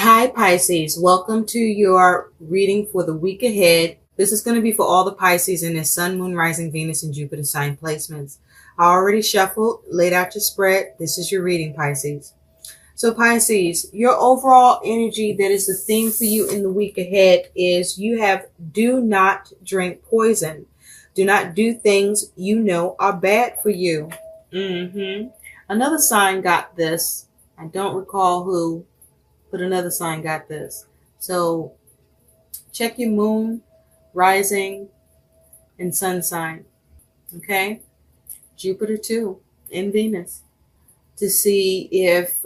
Hi Pisces, welcome to your reading for the week ahead. This is going to be for all the Pisces in their Sun, Moon, Rising, Venus, and Jupiter sign placements. I already shuffled, laid out your spread. This is your reading, Pisces. So Pisces, your overall energy that is the theme for you in the week ahead is you have do not drink poison. Do not do things you know are bad for you. Another sign got this. I don't recall who, but another sign got this. So check your moon, rising, and sun sign. Okay? Jupiter too, and Venus. To see if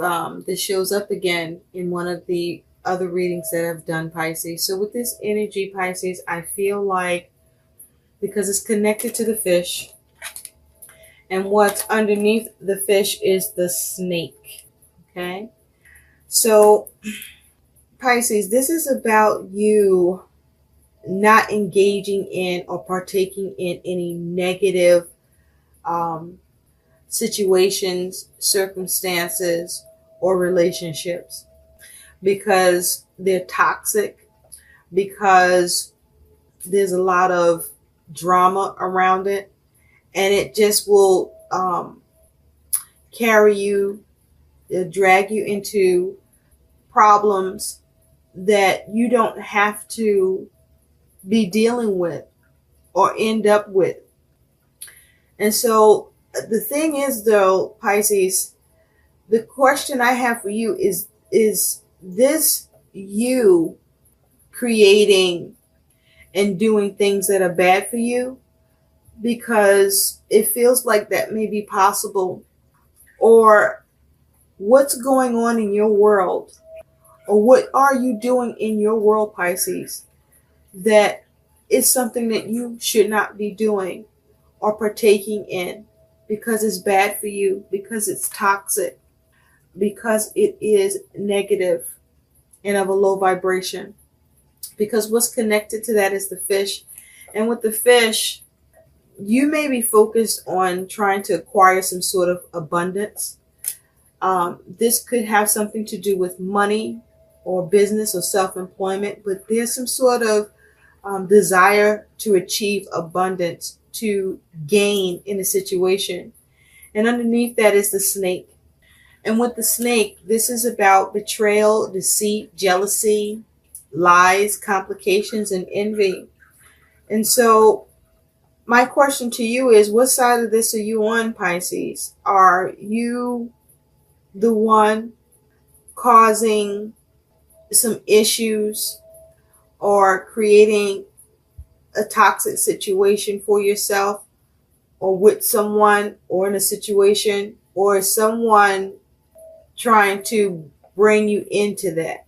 this shows up again in one of the other readings that I've done, Pisces. So with this energy, Pisces, I feel like because it's connected to the fish, and what's underneath the fish is the snake. Okay? So, Pisces, this is about you not engaging in or partaking in any negative situations, circumstances, or relationships because they're toxic, because there's a lot of drama around it, and it just will carry you, drag you into problems that you don't have to be dealing with or end up with. And so the thing is, though, Pisces, the question I have for you is this you creating and doing things that are bad for you? Because it feels like that may be possible. Or what's going on in your world? Or what are you doing in your world, Pisces, that is something that you should not be doing or partaking in because it's bad for you, because it's toxic, because it is negative and of a low vibration? Because what's connected to that is the fish. And with the fish, you may be focused on trying to acquire some sort of abundance. This could have something to do with money or business or self-employment, but there's some sort of desire to achieve abundance, to gain in a situation. And underneath that is the snake. And with the snake, this is about betrayal, deceit, jealousy, lies, complications, and envy. And so my question to you is, what side of this are you on, Pisces? Are you the one causing some issues or creating a toxic situation for yourself or with someone or in a situation, or is someone trying to bring you into that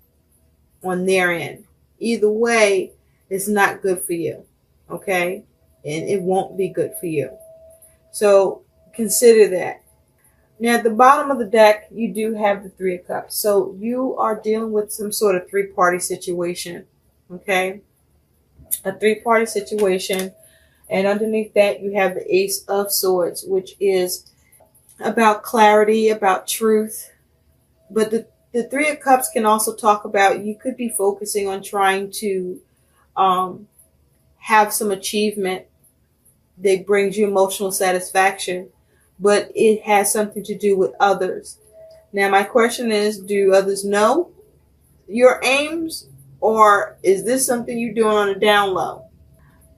on their end? Either way, it's not good for you, okay? And it won't be good for you. So consider that. Now, at the bottom of the deck, you do have the Three of Cups. So you are dealing with some sort of three-party situation, okay? A three-party situation. And underneath that, you have the Ace of Swords, which is about clarity, about truth. But the Three of Cups can also talk about, you could be focusing on trying to have some achievement that brings you emotional satisfaction, but it has something to do with others. Now, my question is, do others know your aims, or is this something you're doing on a down low?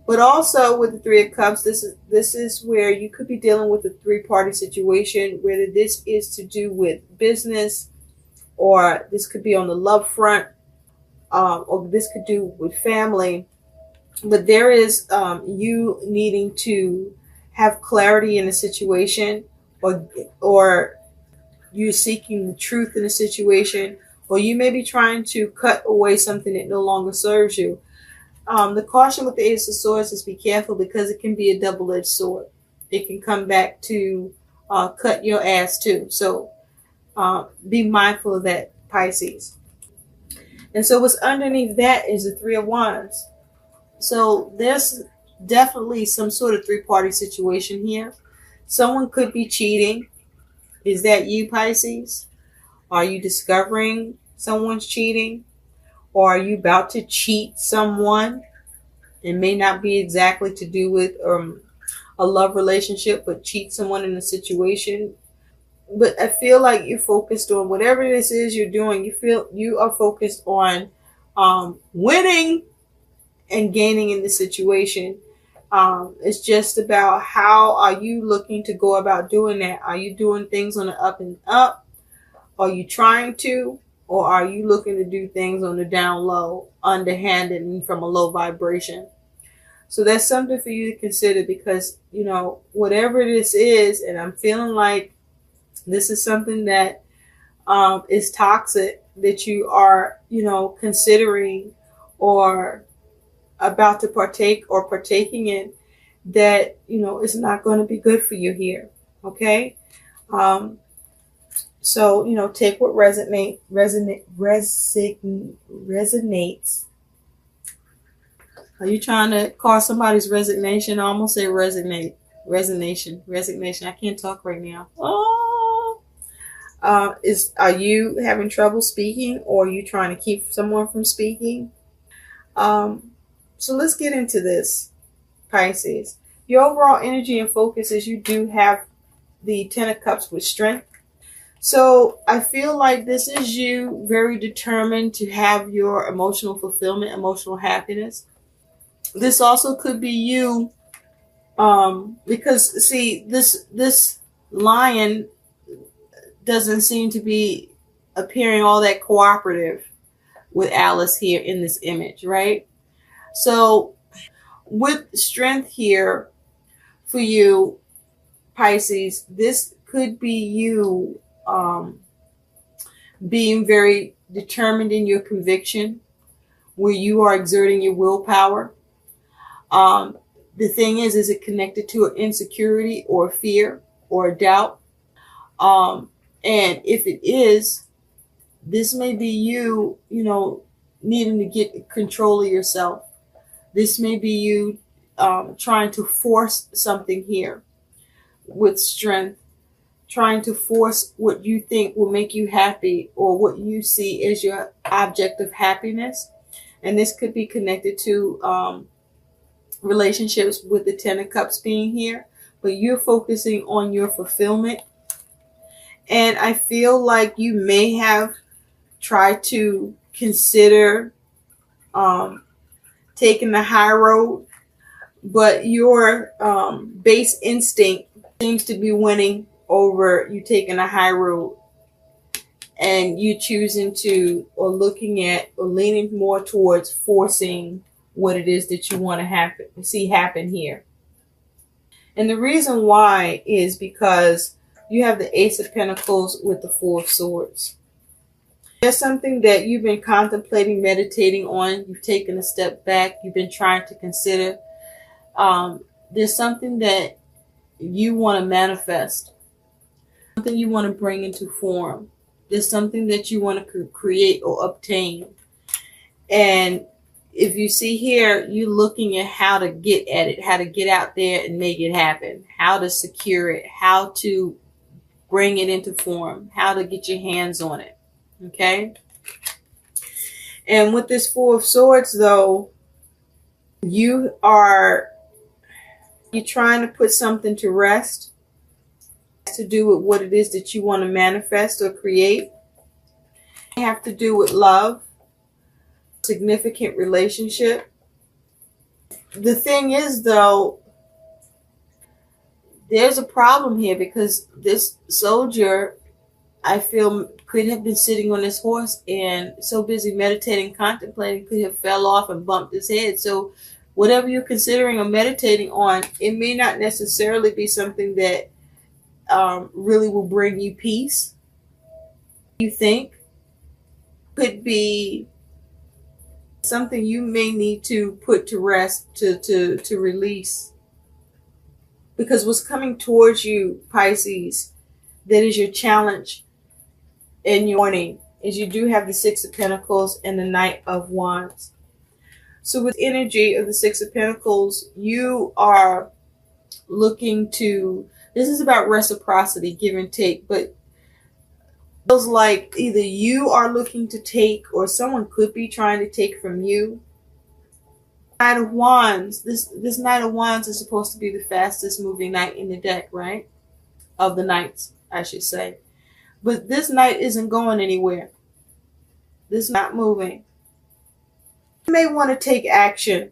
But also with the Three of Cups, this is where you could be dealing with a three-party situation, whether this is to do with business, or this could be on the love front, or this could do with family. But there is you needing to have clarity in a situation, or you're seeking the truth in a situation, or you may be trying to cut away something that no longer serves you. The caution with the Ace of Swords is be careful, because it can be a double-edged sword. It can come back to cut your ass too. So be mindful of that, Pisces. And so what's underneath that is the Three of Wands. So there's definitely some sort of three-party situation here. Someone could be cheating. Is that you, Pisces? Are you discovering someone's cheating, or are you about to cheat someone? It may not be exactly to do with a love relationship, but cheat someone in a situation. But I feel like you're focused on whatever this is you're doing. You feel you are focused on winning and gaining in the situation. It's just about how are you looking to go about doing that? Are you doing things on the up and up? Are you trying to? Or are you looking to do things on the down low, underhanded, and from a low vibration? So that's something for you to consider, because, you know, whatever this is, and I'm feeling like this is something that is toxic, that you are, you know, considering or about to partake or partaking in, that, you know, is not going to be good for you here. Okay. So, you know, take what resonates. Are you trying to cause somebody's resignation? I almost say resignation. I can't talk right now. Oh, are you having trouble speaking, or are you trying to keep someone from speaking? So let's get into this, Pisces. Your overall energy and focus is you do have the Ten of Cups with strength. So I feel like this is you very determined to have your emotional fulfillment, emotional happiness. This also could be you, because see, this lion doesn't seem to be appearing all that cooperative with Alice here in this image, right? So with strength here for you, Pisces, this could be you being very determined in your conviction, where you are exerting your willpower. The thing is it connected to an insecurity or fear or a doubt? And if it is, this may be you, you know, needing to get control of yourself. This may be you trying to force something here with strength, trying to force what you think will make you happy, or what you see as your object of happiness. And this could be connected to relationships, with the Ten of Cups being here, but you're focusing on your fulfillment. And I feel like you may have tried to consider taking the high road, but your base instinct seems to be winning over you taking a high road, and you choosing to, or looking at, or leaning more towards forcing what it is that you want to see happen here. And the reason why is because you have the Ace of Pentacles with the Four of Swords. There's something that you've been contemplating, meditating on. You've taken a step back. You've been trying to consider. There's something that you want to manifest, something you want to bring into form. There's something that you want to create or obtain. And if you see here, you're looking at how to get at it, how to get out there and make it happen, how to secure it, how to bring it into form, how to get your hands on it. Okay? And with this Four of Swords, though, you're trying to put something to rest, to do with what it is that you want to manifest or create. It have to do with love, significant relationship. The thing is, though, there's a problem here, because this soldier, I feel, could have been sitting on this horse and so busy meditating, contemplating, could have fell off and bumped his head. So whatever you're considering or meditating on, it may not necessarily be something that really will bring you peace. You think could be something you may need to put to rest, to release. Because what's coming towards you, Pisces, that is your challenge and your warning, is you do have the Six of Pentacles and the Knight of Wands. So with energy of the Six of Pentacles, you are looking to, this is about reciprocity, give and take, but Feels like either you are looking to take or someone could be trying to take from you. Knight of Wands. This Knight of Wands is supposed to be the fastest moving knight in the deck, right? Of the knights, I should say. But this knight isn't going anywhere. This is not moving. You may want to take action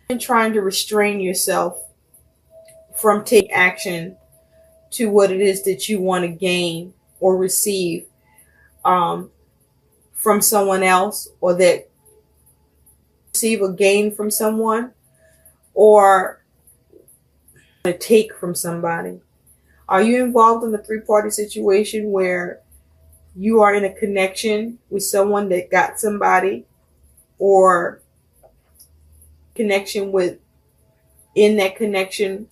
in trying to restrain yourself from taking action to what it is that you want to gain or receive from someone else, or that receive or gain from someone, or to take from somebody. Are you involved in a three-party situation where you are in a connection with someone that got somebody, or connection with, in that connection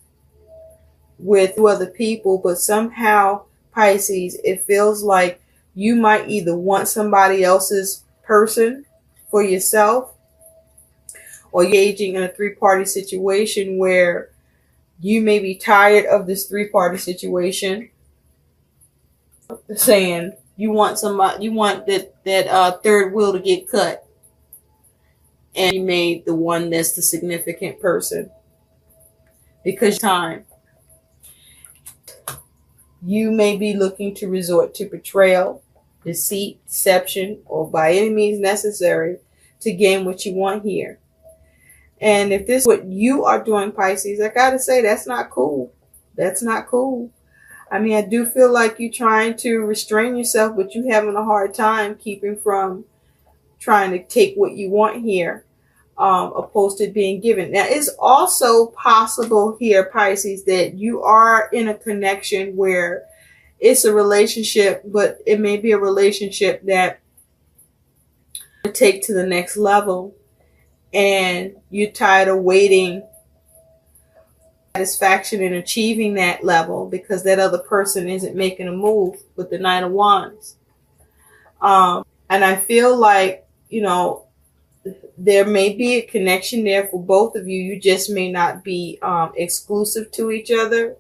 with other people, but somehow, Pisces, it feels like you might either want somebody else's person for yourself, or engaging in a three-party situation where you may be tired of this three-party situation, saying you want somebody, you want that third wheel to get cut, and you made the one that's the significant person because time. You may be looking to resort to betrayal, deceit, deception, or by any means necessary to gain what you want here. And if this is what you are doing, Pisces, I gotta say, that's not cool. That's not cool. I mean, I do feel like you're trying to restrain yourself, but you're having a hard time keeping from trying to take what you want here, opposed to being given. Now, it's also possible here, Pisces, that you are in a connection where it's a relationship, but it may be a relationship that will take to the next level, and you're tired of waiting satisfaction in achieving that level because that other person isn't making a move with the Knight of Wands. And I feel like, you know, there may be a connection there for both of you. You just may not be exclusive to each other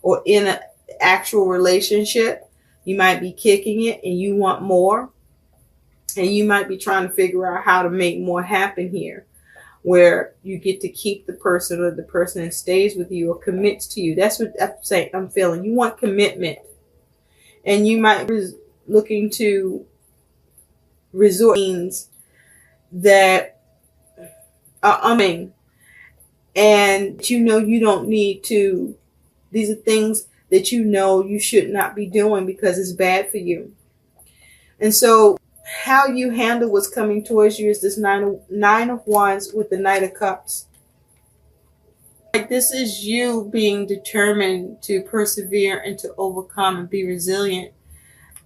or in an actual relationship. You might be kicking it and you want more. And you might be trying to figure out how to make more happen here, where you get to keep the person, or the person that stays with you or commits to you. That's what I'm feeling. You want commitment. And you might be looking to resort means that and you know you don't need to. These are things that you know you should not be doing because it's bad for you. And so how you handle what's coming towards you is this nine of Wands with the Knight of Cups. Like, this is you being determined to persevere and to overcome and be resilient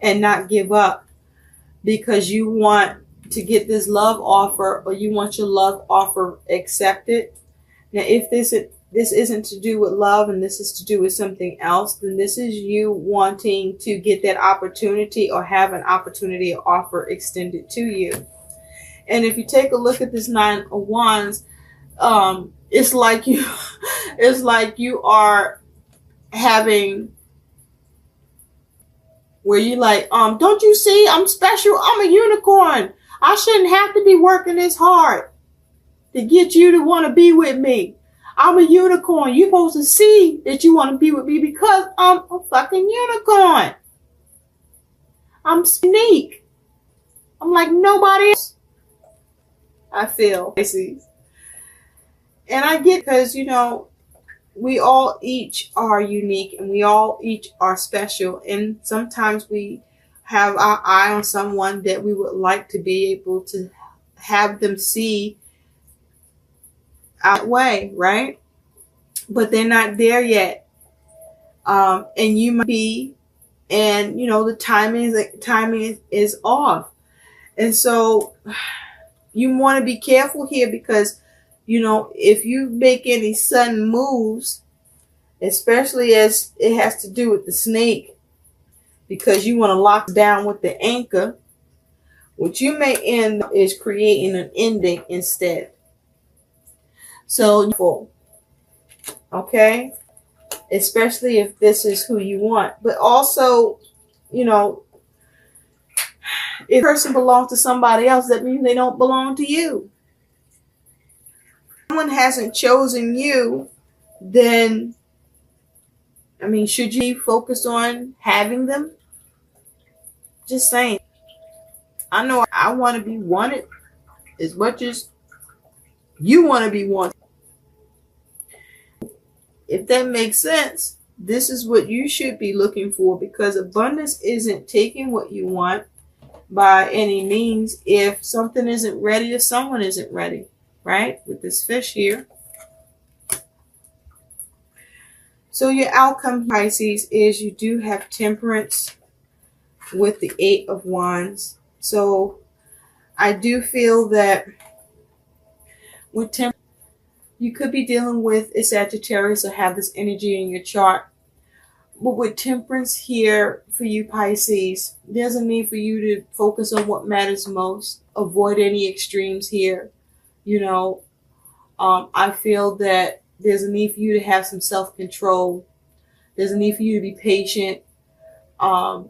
and not give up, because you want to get this love offer, or you want your love offer accepted. Now, if this isn't to do with love and this is to do with something else, then this is you wanting to get that opportunity or have an opportunity or offer extended to you. And if you take a look at this Nine of Wands, it's like you are having, where you like, don't you see, I'm special, I'm a unicorn. I shouldn't have to be working this hard to get you to want to be with me. I'm a unicorn. You're supposed to see that you want to be with me because I'm a fucking unicorn. I'm unique. I'm like nobody else. I feel, Pisces. And I get, because, you know, we all each are unique and we all each are special. And sometimes we have our eye on someone that we would like to be able to have them see our way, right? But they're not there yet. And you might be, and you know, the timing is off. And so you want to be careful here, because, you know, if you make any sudden moves, especially as it has to do with the snake, because you want to lock down with the anchor, what you may end up is creating an ending instead. So, okay, especially if this is who you want. But also, you know, if a person belongs to somebody else, that means they don't belong to you. If someone hasn't chosen you, then, I mean, should you be focused on having them? Just saying. I know I want to be wanted as much as you want to be wanted. If that makes sense, this is what you should be looking for, because abundance isn't taking what you want by any means if something isn't ready or someone isn't ready, right? With this fish here. So your outcome, Pisces, is you do have temperance with the 8 of Wands. So I do feel that with temperance, you could be dealing with a Sagittarius or have this energy in your chart. But with temperance here for you, Pisces, there's a need for you to focus on what matters most. Avoid any extremes here. You know, I feel that there's a need for you to have some self-control. There's a need for you to be patient, to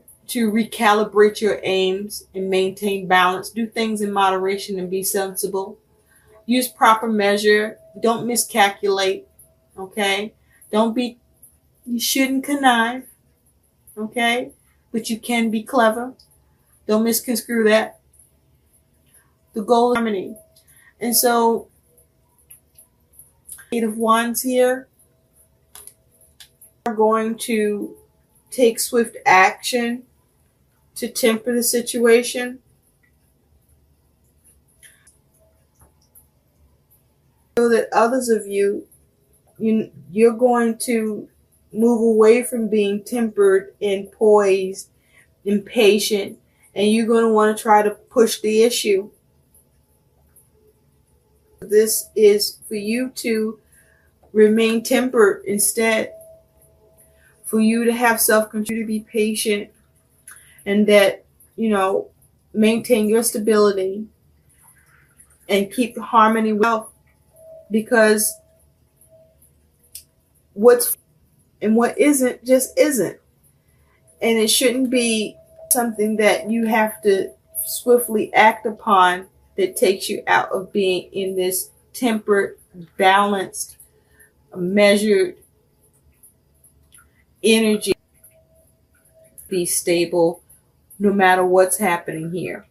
recalibrate your aims and maintain balance. Do things in moderation and be sensible. Use proper measure. Don't miscalculate, okay? You shouldn't connive, okay? But you can be clever. Don't misconstrue that. The goal is harmony. And so, 8 of Wands here are going to take swift action to temper the situation. So that others of you're going to move away from being tempered and poised and patient, and you're going to want to try to push the issue. This is for you to remain tempered instead, for you to have self-control, to be patient, and that, maintain your stability and keep harmony well, because what's and what isn't just isn't. And it shouldn't be something that you have to swiftly act upon that takes you out of being in this tempered, balanced, measured energy. Be stable no matter what's happening here.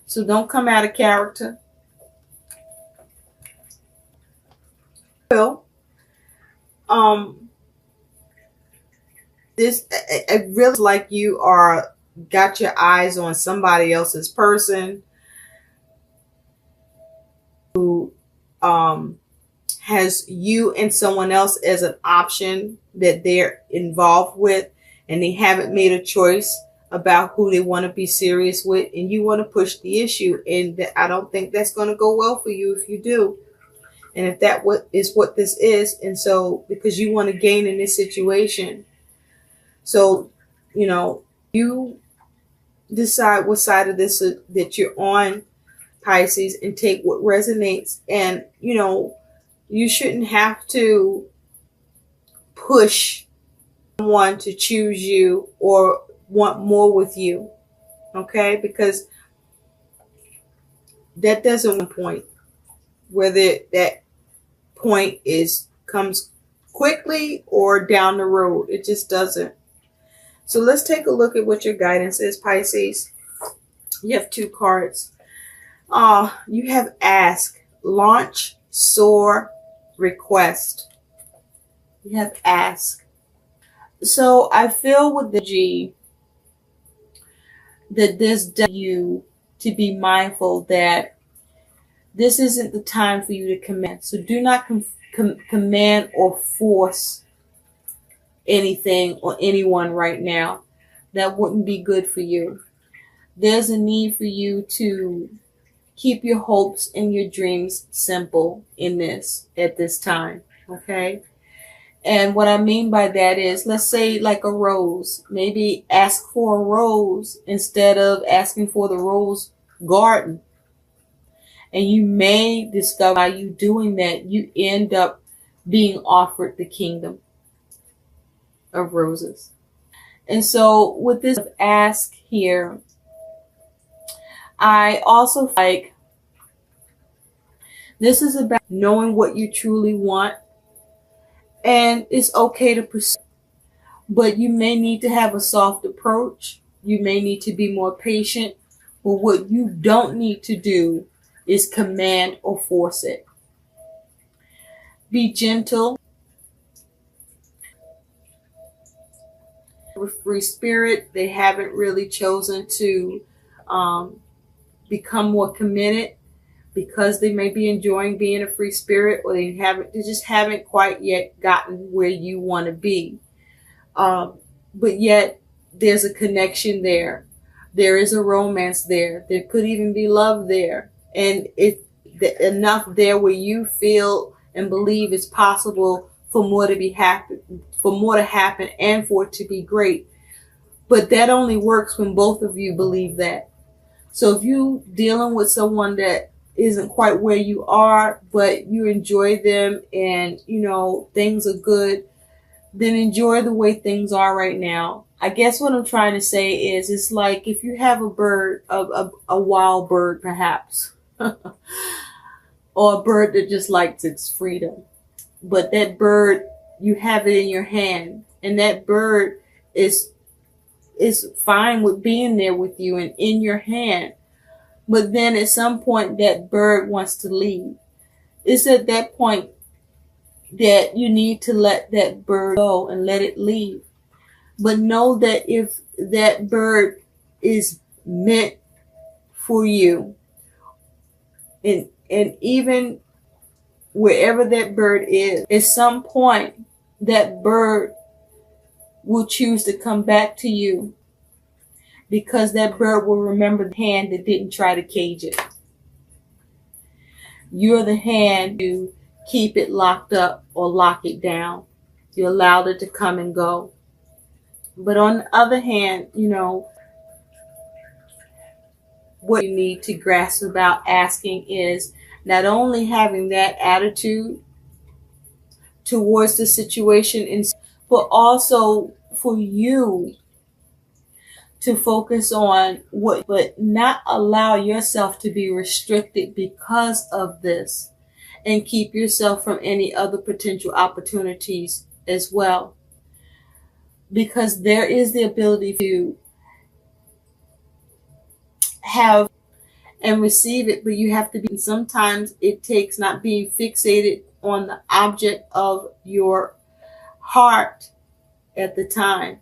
So don't come out of character. Well, it really like you are got your eyes on somebody else's person who has you and someone else as an option that they're involved with, and they haven't made a choice about who they want to be serious with, and you want to push the issue, and I don't think that's going to go well for you if you do. And if that is what this is, and so because you want to gain in this situation, so you decide what side of this that you're on, Pisces, and take what resonates. And you shouldn't have to push someone to choose you or want more with you, okay? Because that doesn't point. Whether that point comes quickly or down the road, it just doesn't. So let's take a look at what your guidance is, Pisces. You have 2 cards. You have ask, launch, soar, request. You have ask. So I feel with the G that this does you to be mindful that this isn't the time for you to command. So do not command or force anything or anyone right now. That wouldn't be good for you. There's a need for you to keep your hopes and your dreams simple at this time, okay? And what I mean by that is, let's say like a rose. Maybe ask for a rose instead of asking for the rose garden. And you may discover by you doing that, you end up being offered the kingdom of roses. And so with this ask here, I also feel like this is about knowing what you truly want, and it's okay to pursue, but you may need to have a soft approach. You may need to be more patient, but what you don't need to do is command or force it. Be gentle. With free spirit, they haven't really chosen to become more committed because they may be enjoying being a free spirit, or they just haven't quite yet gotten where you want to be. But yet there's a connection there. There is a romance there. There could even be love there. And enough there where you feel and believe it's possible for more to happen and for it to be great. But that only works when both of you believe that. So if you're dealing with someone that isn't quite where you are, but you enjoy them and, things are good, then enjoy the way things are right now. I guess what I'm trying to say is, it's like if you have a bird, a wild bird perhaps, or a bird that just likes its freedom. But that bird, you have it in your hand, and that bird is fine with being there with you and in your hand. But then at some point that bird wants to leave. It's at that point that you need to let that bird go and let it leave. But know that if that bird is meant for you, and even wherever that bird is, at some point that bird will choose to come back to you, because that bird will remember the hand that didn't try to cage it. You're the hand to keep it locked up or lock it down. You allowed it to come and go. But on the other hand, what you need to grasp about asking is not only having that attitude towards the situation, but also for you to focus on but not allow yourself to be restricted because of this, and keep yourself from any other potential opportunities as well. Because there is the ability to have and receive it, but you have to be, sometimes it takes not being fixated on the object of your heart at the time,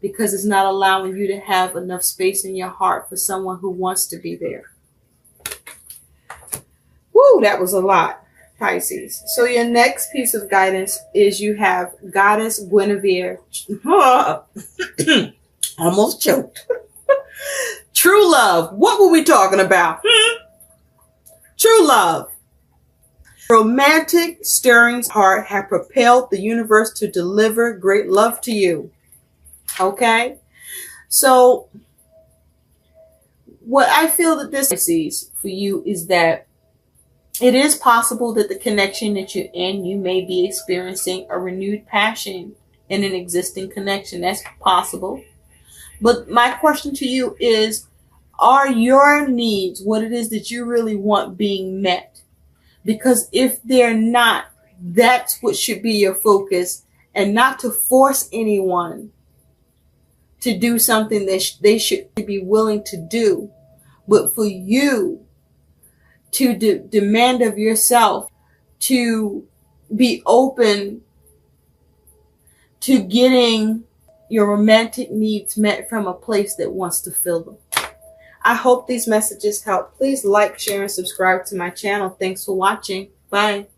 because it's not allowing you to have enough space in your heart for someone who wants to be there. Woo, that was a lot, Pisces. So your next piece of guidance is you have Goddess Guinevere. Almost choked. True love. What were we talking about? True love. Romantic stirrings of heart have propelled the universe to deliver great love to you. Okay? So what I feel that this sees for you is that it is possible that the connection that you're in, you may be experiencing a renewed passion in an existing connection. That's possible. But my question to you is, are your needs, what it is that you really want, being met? Because if they're not, that's what should be your focus, and not to force anyone to do something that they should be willing to do, but for you to demand of yourself to be open to getting your romantic needs met from a place that wants to fill them. I hope these messages help. Please like, share, and subscribe to my channel. Thanks for watching. Bye.